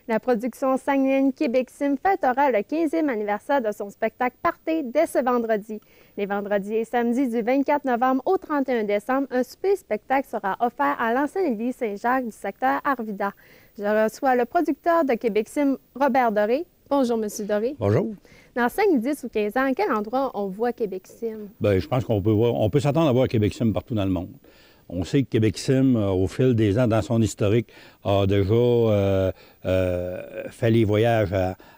La production saguenayenne Québec Sim fêtera le 15e anniversaire de son spectacle Party dès ce vendredi. Les vendredis et samedis du 24 novembre au 31 décembre, un souper spectacle sera offert à l'ancienne église Saint-Jacques du secteur Arvida. Je reçois le producteur de Québec Sim, Robert Doré. Bonjour, M. Doré. Bonjour. Dans 5, 10 ou 15 ans, à quel endroit on voit Québec Sim? Bien, je pense on peut s'attendre à voir Québec Sim partout dans le monde. On sait que Québec Sim, au fil des ans, dans son historique, a déjà fait les voyages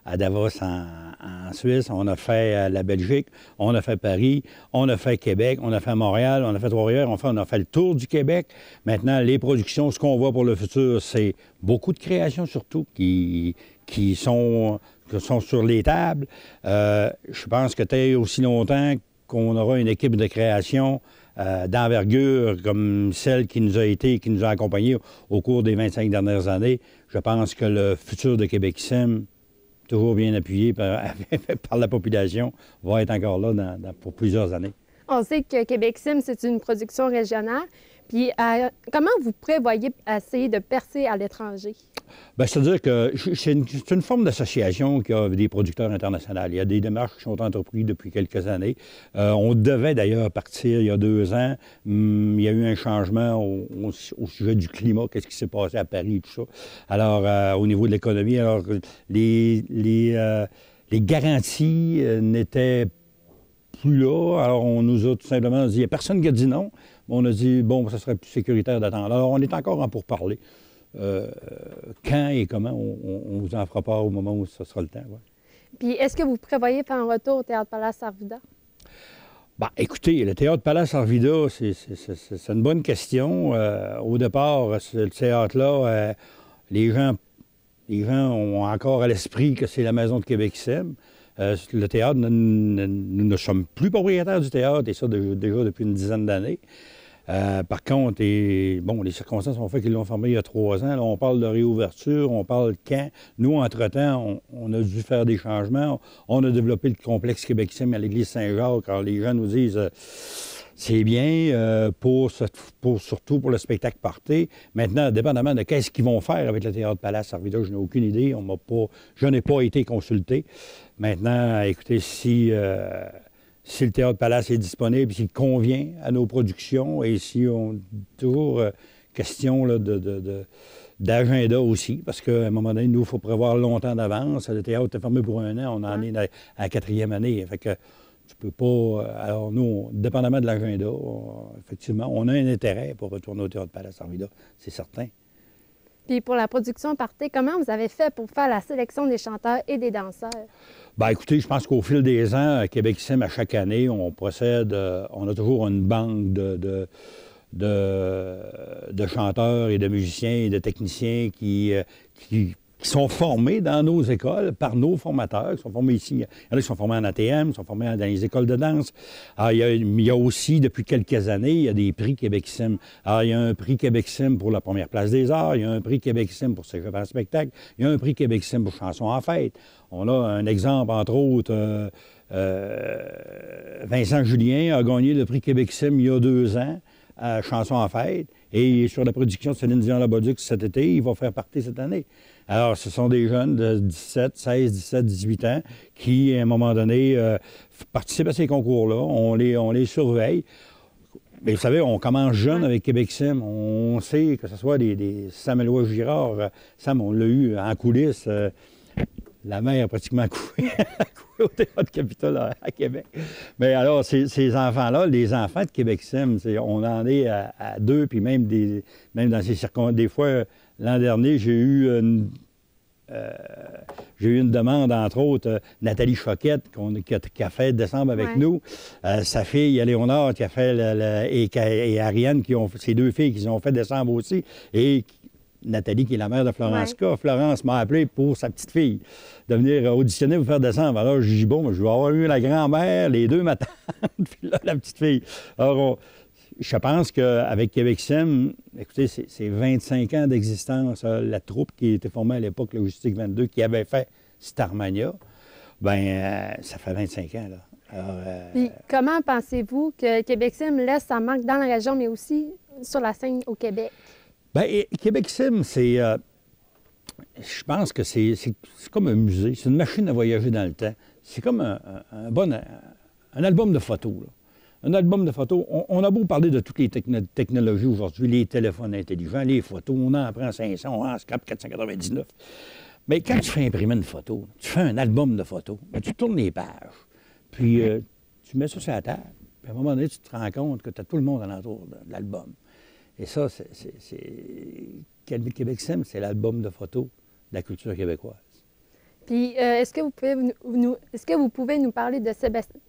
à Davos en Suisse, on a fait la Belgique, on a fait Paris, on a fait Québec, on a fait Montréal, on a fait Trois-Rivières, on a fait le tour du Québec. Maintenant, les productions, ce qu'on voit pour le futur, c'est beaucoup de créations surtout qui sont sur les tables. Je pense que peut-être aussi longtemps qu'on aura une équipe de création d'envergure comme celle qui nous a accompagnés au cours des 25 dernières années. Je pense que le futur de Québec Sim, toujours bien appuyé par la population, va être encore là pour plusieurs années. On sait que Québec Sim, c'est une production régionale. Puis, comment vous prévoyez essayer de percer à l'étranger? Bien, c'est-à-dire que c'est une forme d'association qui a des producteurs internationaux. Il y a des démarches qui sont entreprises depuis quelques années. On devait d'ailleurs partir il y a 2 ans. Il y a eu un changement au sujet du climat, qu'est-ce qui s'est passé à Paris et tout ça. Alors, au niveau de l'économie, alors les garanties n'étaient plus là. Alors, on nous a tout simplement dit, il n'y a personne qui a dit non. On a dit, bon, ça serait plus sécuritaire d'attendre. Alors, on est encore en pourparlers. Quand et comment, on vous en fera part au moment où ce sera le temps. Ouais. Puis, est-ce que vous prévoyez faire un retour au Théâtre Palace Arvida? Bien, écoutez, le Théâtre Palace Arvida, c'est une bonne question. Au départ, ce théâtre-là, les gens ont encore à l'esprit que c'est la maison de Québec Sim. Le théâtre, nous ne sommes plus propriétaires du théâtre, et ça déjà depuis une dizaine d'années. Par contre, les circonstances ont fait qu'ils l'ont fermé il y a 3 ans. Là, on parle de réouverture, on parle de quand. Nous, entre-temps, on a dû faire des changements. On a développé le complexe Québec Sim à l'église Saint-Jacques. Alors, les gens nous disent c'est bien, surtout pour le spectacle Party. Maintenant, dépendamment de qu'est-ce qu'ils vont faire avec le Théâtre Palace Arvida, je n'ai aucune idée. Je n'ai pas été consulté. Maintenant, écoutez, si le Théâtre Palace est disponible, s'il convient à nos productions, et si on toujours question là, d'agenda aussi, parce qu'à un moment donné, nous, il faut prévoir longtemps d'avance. Le théâtre est fermé pour 1 an, on en est à la 4e année. Fait que tu peux pas... Alors nous, dépendamment de l'agenda, effectivement, on a un intérêt pour retourner au Théâtre Palace Arvida, c'est certain. Puis pour la production Party, comment vous avez fait pour faire la sélection des chanteurs et des danseurs? Bien, écoutez, je pense qu'au fil des ans, à Québec Sim, à chaque année, on a toujours une banque de chanteurs et de musiciens et de techniciens qui sont formés dans nos écoles par nos formateurs, qui sont formés ici. Il y en a qui sont formés en ATM, qui sont formés dans les écoles de danse. Alors, il y a aussi, depuis quelques années, il y a des prix Québec Sim. Alors, il y a un prix Québec Sim pour la première place des arts, il y a un prix Québec Sim pour Cégep en spectacle, il y a un prix Québec Sim pour chansons en fête. On a un exemple, entre autres, Vincent Julien a gagné le prix Québec Sim il y a 2 ans à Chansons en fête. Et sur la production de Céline Dion-Labauduc cet été, il va faire partie cette année. Alors, ce sont des jeunes de 16, 17, 18 ans qui, à un moment donné, participent à ces concours-là. On les surveille. Mais vous savez, on commence jeune avec Québec Sim. On sait que ce soit des Sam-Éloi Girard. Sam, on l'a eu en coulisses. La mère a pratiquement couru au Théâtre Capitole à Québec. Mais alors, ces enfants-là, les enfants de Québec Sim, on en est à 2, puis même dans ces circonstances. Des fois, l'an dernier, j'ai eu une demande, entre autres, Nathalie Choquette, qui a fait décembre avec nous. Sa fille, Léonard, qui a fait, et Ariane, ces 2 filles qui ont fait décembre aussi. Et Nathalie, qui est la mère de Florence K. Florence m'a appelé pour sa petite fille de venir auditionner pour faire décembre. Alors, je dis, bon, je vais avoir eu la grand-mère, les 2 ma tante, puis là, la petite fille. Alors, je pense qu'avec Québec Sim, écoutez, c'est 25 ans d'existence. La troupe qui était formée à l'époque, Logistique 22, qui avait fait Starmania, bien, ça fait 25 ans, là. Alors, Puis, comment pensez-vous que Québec Sim laisse sa marque dans la région, mais aussi sur la scène au Québec? Bien, Québec Sim, c'est... Je pense que c'est comme un musée. C'est une machine à voyager dans le temps. C'est comme un album de photos, là. Un album de photos. On a beau parler de toutes les technologies aujourd'hui, les téléphones intelligents, les photos, on en prend 500, on en scrape 499. Mais quand tu fais imprimer une photo, tu fais un album de photos, bien, tu tournes les pages, puis tu mets ça sur la table, puis à un moment donné, tu te rends compte que tu as tout le monde alentour de l'album. Et ça, Québec Sim, c'est l'album de photos de la culture québécoise. Puis, est-ce que vous pouvez nous parler de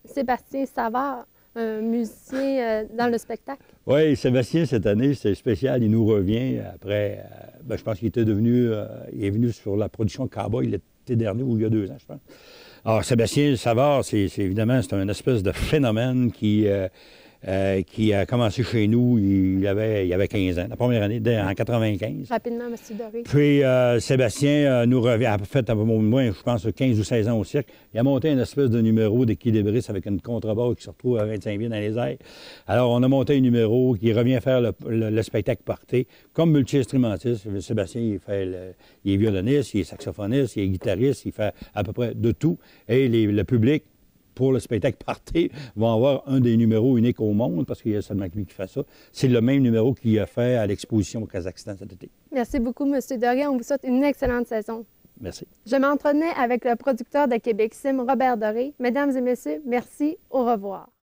Sébastien Savard, un musicien dans le spectacle? Oui, Sébastien, cette année, c'est spécial. Il nous revient après. Je pense qu'il était devenu. Il est venu sur la production Cowboy l'été dernier ou il y a 2 ans, je pense. Alors, Sébastien Savard, évidemment, c'est un espèce de phénomène qui a commencé chez nous, il avait 15 ans, la première année, en 95. Rapidement, M. Doré. Puis Sébastien nous revient, en fait, au moins, je pense, 15 ou 16 ans au cirque. Il a monté une espèce de numéro d'équilibriste avec une contrebasse qui se retrouve à 25 pieds dans les airs. Alors, on a monté un numéro qui revient faire le spectacle party comme multi-instrumentiste. Sébastien, il est violoniste, il est saxophoniste, il est guitariste, il fait à peu près de tout. Et le public, pour le spectacle party, vont avoir un des numéros uniques au monde, parce qu'il y a seulement lui qui fait ça. C'est le même numéro qu'il a fait à l'exposition au Kazakhstan cet été. Merci beaucoup, M. Doré. On vous souhaite une excellente saison. Merci. Je m'entretenais avec le producteur de Québec Sim, Robert Doré. Mesdames et messieurs, merci. Au revoir.